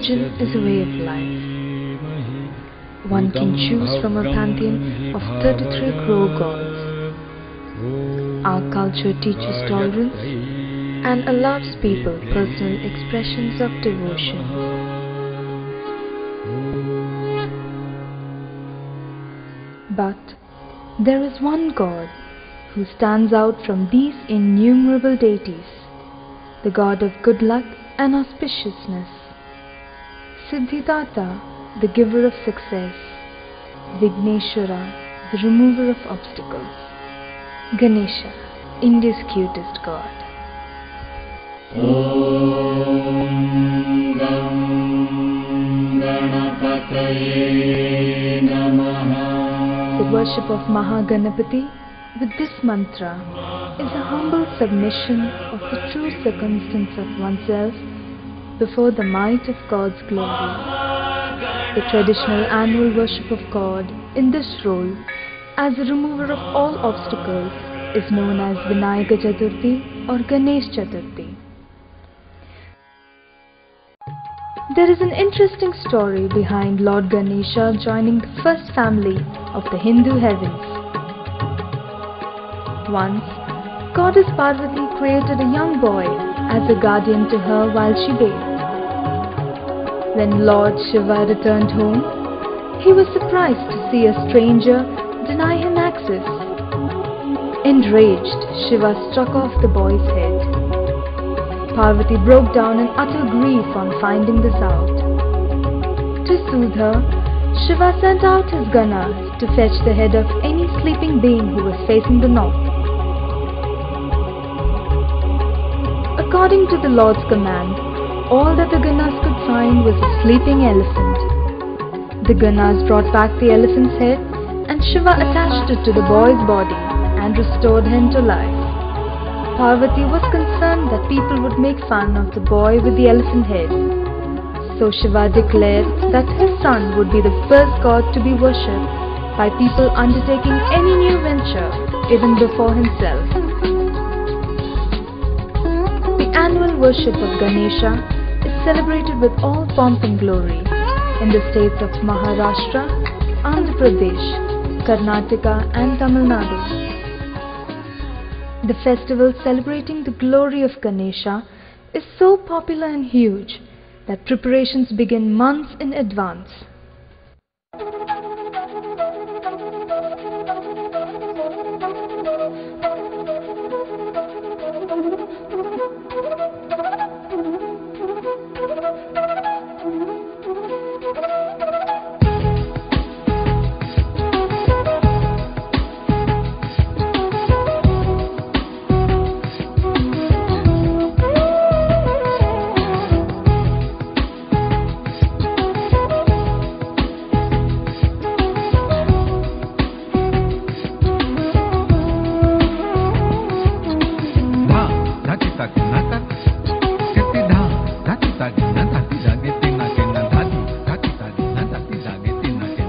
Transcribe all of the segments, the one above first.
religion is a way of life. One can choose from a pantheon of 33 crore gods. Our culture teaches tolerance and allows people personal expressions of devotion. But there is one God who stands out from these innumerable deities, the god of good luck and auspiciousness, Siddhidata, the giver of success, Vigneshwara, the remover of obstacles, Ganesha, India's cutest god. Om Gam Ganapataye Namaha. The worship of Mahaganapati with this mantra is a humble submission of the true circumstance of oneself before the might of God's glory. The traditional annual worship of God in this role as the remover of all obstacles is known as Vinayaka Chaturthi or Ganesh Chaturthi. There is an interesting story behind Lord Ganesha joining the first family of the Hindu heavens. Once, Goddess Parvati created a young boy as a guardian to her while she bathed. When Lord Shiva returned home, he was surprised to see a stranger deny him access. Enraged, Shiva struck off the boy's head. Parvati broke down in utter grief on finding this out. To soothe her, Shiva sent out his Ganas to fetch the head of any sleeping being who was facing the north. According to the Lord's command, all that the Ganas could find was a sleeping elephant. The Ganas brought back the elephant's head and Shiva attached it to the boy's body and restored him to life. Parvati was concerned that people would make fun of the boy with the elephant head. So Shiva declared that his son would be the first god to be worshipped by people undertaking any new venture, even before himself. The annual worship of Ganesha is celebrated with all pomp and glory in the states of Maharashtra, Andhra Pradesh, Karnataka and Tamil Nadu. The festival celebrating the glory of Ganesha is so popular and huge that preparations begin months in advance.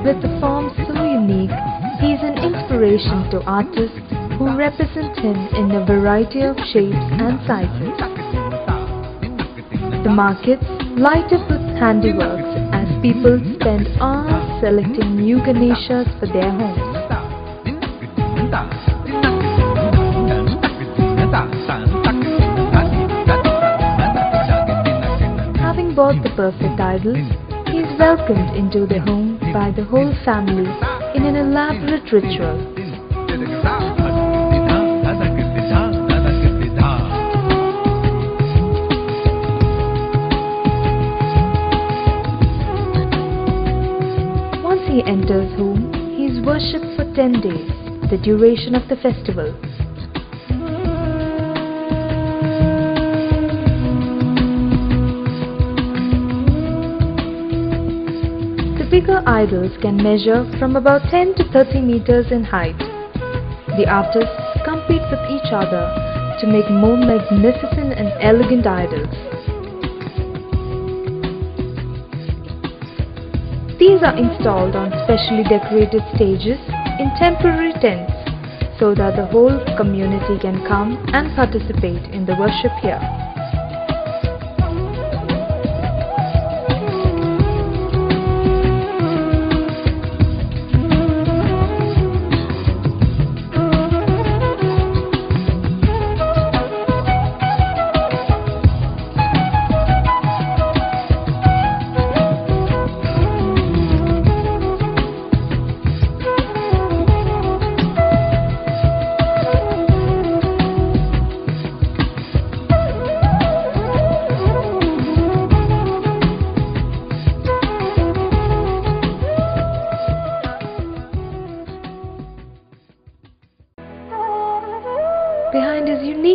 With a form so unique, he is an inspiration to artists who represent him in a variety of shapes and sizes. The markets light up with handiworks as people spend hours selecting new Ganeshas for their homes. Having bought the perfect idol, he is welcomed into the home by the whole family in an elaborate ritual. Once he enters home, he is worshipped for 10 days, the duration of the festival. The bigger idols can measure from about 10 to 30 meters in height. The artists compete with each other to make more magnificent and elegant idols. These are installed on specially decorated stages in temporary tents so that the whole community can come and participate in the worship here.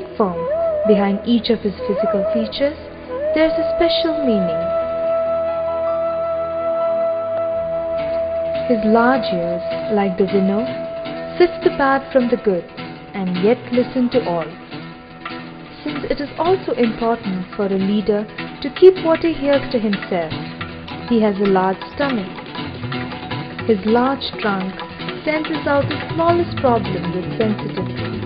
unique form, behind each of his physical features, there's a special meaning. His large ears, like the winnow, sift the bad from the good and yet listen to all. Since it is also important for a leader to keep what he hears to himself, he has a large stomach. His large trunk senses out the smallest problem with sensitivity.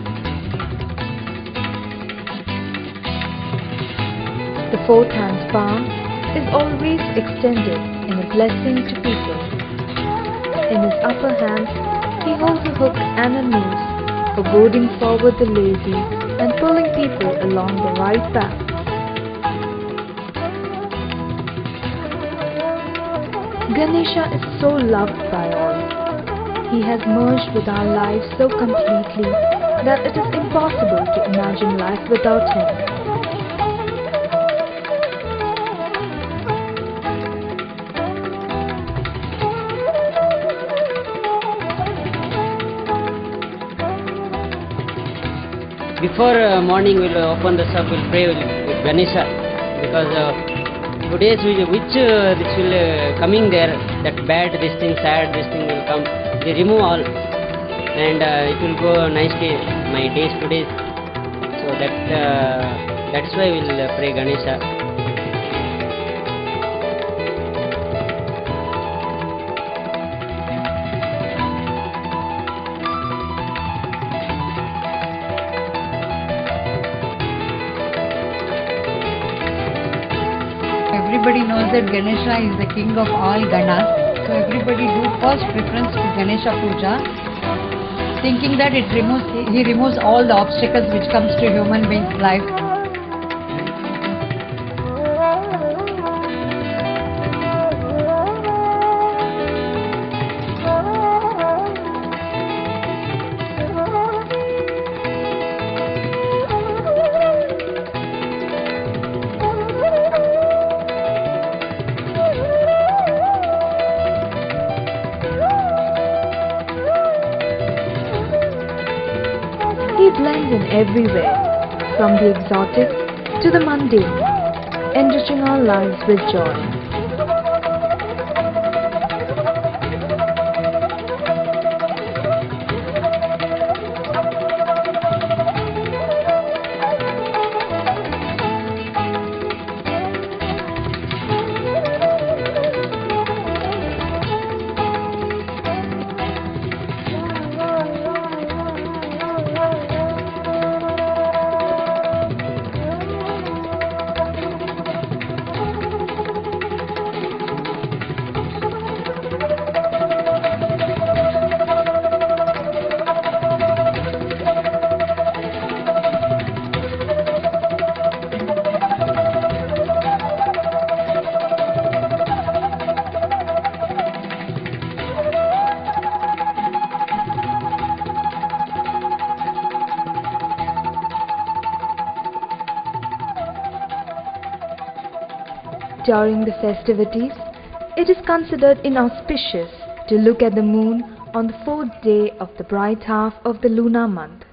The fourth hand's palm is always extended in a blessing to people. In his upper hand, he holds a hook and a noose for goading forward the lazy and pulling people along the right path. Ganesha is so loved by all. He has merged with our lives so completely that it is impossible to imagine life without him. Before morning we'll open the shop, we'll pray with Ganesha, because today's which this will coming there, that bad this thing, sad this thing will come, they remove all, and it will go nicely my days to days. So that's why we'll pray Ganesha. Everybody knows that Ganesha is the king of all Ganas. So everybody do first preference to Ganesha Puja, thinking that he removes all the obstacles which comes to human beings' life. He blends in everywhere, from the exotic to the mundane, enriching our lives with joy. During the festivities, it is considered inauspicious to look at the moon on the fourth day of the bright half of the lunar month.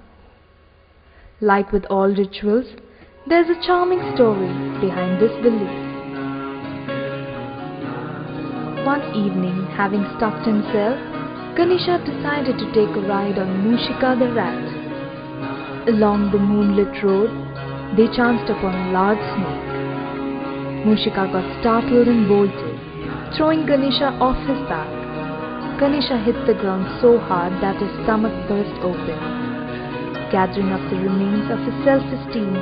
Like with all rituals, there is a charming story behind this belief. One evening, having stuffed himself, Ganesha decided to take a ride on Mushika the rat. Along the moonlit road, they chanced upon a large snake. Mushika got startled and bolted, throwing Ganesha off his back. Ganesha hit the ground so hard that his stomach burst open. Gathering up the remains of his self-esteem,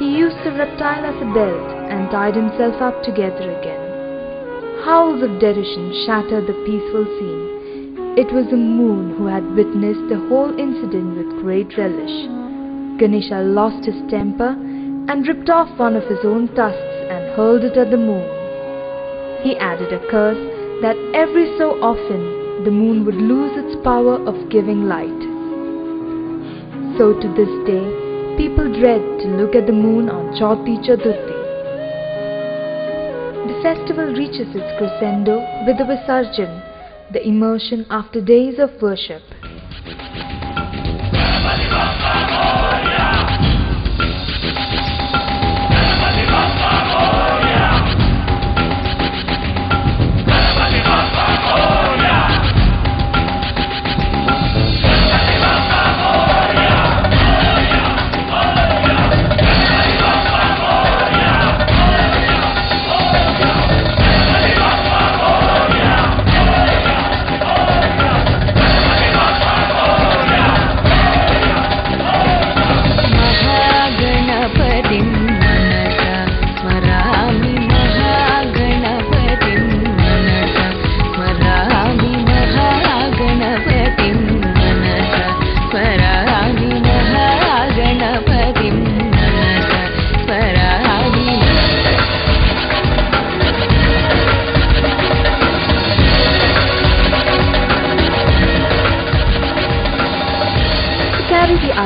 he used the reptile as a belt and tied himself up together again. Howls of derision shattered the peaceful scene. It was the moon who had witnessed the whole incident with great relish. Ganesha lost his temper and ripped off one of his own tusks and hurled it at the moon. He added a curse that every so often the moon would lose its power of giving light. So to this day, people dread to look at the moon on Chauthi Chaturthi. The festival reaches its crescendo with the Visarjan, the immersion after days of worship.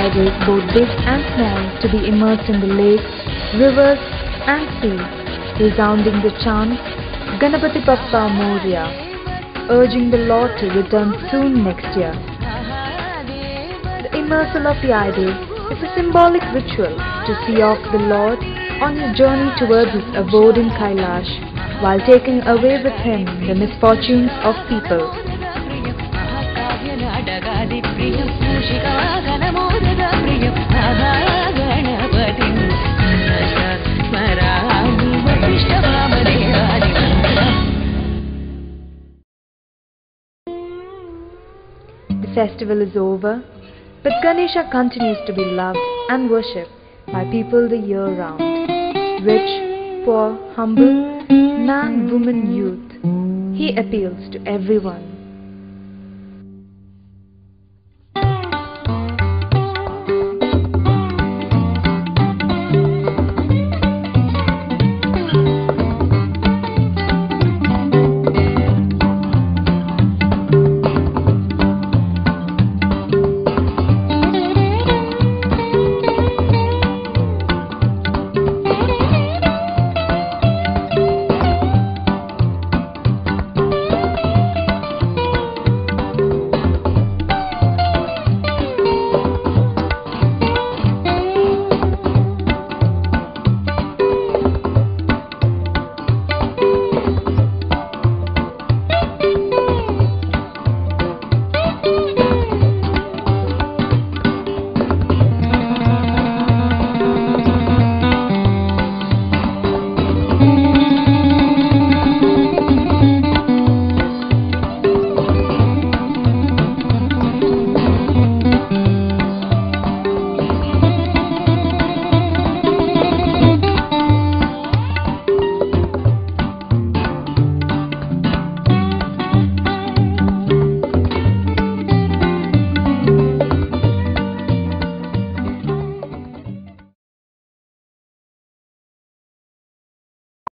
idols, both big and small, to be immersed in the lakes, rivers and sea, resounding the chant, Ganapati Bappa Moria, urging the Lord to return soon next year. The immersal of the idol is a symbolic ritual to see off the Lord on his journey towards his abode in Kailash, while taking away with him the misfortunes of people. The festival is over, but Ganesha continues to be loved and worshipped by people the year round. Rich, poor, humble, man, woman, youth, he appeals to everyone.